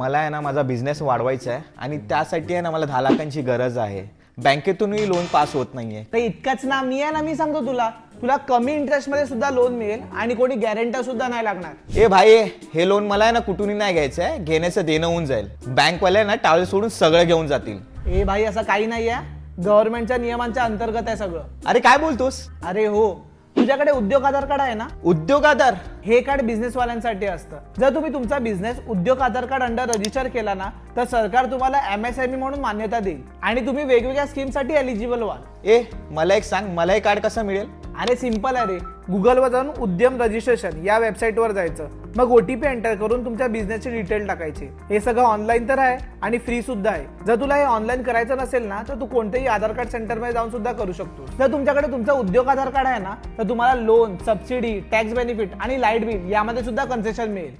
मला आहे ना माझा बिझनेस वाढवायचा आहे आणि त्यासाठी आहे ना मला 10 लाखांची गरज आहे. बँकेतूनही लोन पास होत नाहीये. तर इतकंच ना, मी आहे ना, मी सांगतो तुला, तुला कमी इंटरेस्ट मध्ये सुद्धा लोन मिळेल आणि कोणी गॅरंटर सुद्धा नाही लागणार. ए भाई, हे लोन मला आहे ना कुठूनही नाही घ्यायचं आहे, घेण्याचं देणं होऊन जाईल. बँकवाले ना टाळी सोडून सगळं घेऊन जातील. ए भाई, असं काही नाही आहे, गव्हर्नमेंटच्या नियमांच्या अंतर्गत आहे सगळं. अरे काय बोलतोस? अरे हो, तुझ्याकडे उद्योग आधार कार्ड आहे ना? उद्योग आधार? हे कार्ड बिझनेस वाल्यांसाठी असतं. जर तुम्ही तुमचा बिझनेस उद्योग आधार कार्ड अंडर रजिस्टर केला ना, तर सरकार तुम्हाला MSME म्हणून मान्यता देईल आणि तुम्ही वेगवेगळ्या स्कीमसाठी एलिजिबल व्हाल. ए मला एक सांग, मला हे कार्ड कसं मिळेल? अरे सिंपल आहे रे, गुगलवर जाऊन उद्यम रजिस्ट्रेशन या वेबसाईटवर जायचं, मग OTP एंटर करून तुमच्या बिझनेसचे डिटेल टाकायचे. हे सगळं ऑनलाईन तर आहे आणि फ्री सुद्धा आहे. जर तुला हे ऑनलाईन करायचं नसेल ना, तर तू कोणत्याही आधार कार्ड सेंटरमध्ये जाऊन सुद्धा करू शकतो. जर तुमच्याकडे तुमचा उद्योग आधार कार्ड आहे ना, तर तुम्हाला लोन, सबसिडी, टॅक्स बेनिफिट आणि लाईट बिल यामध्ये सुद्धा कन्सेशन मिळेल.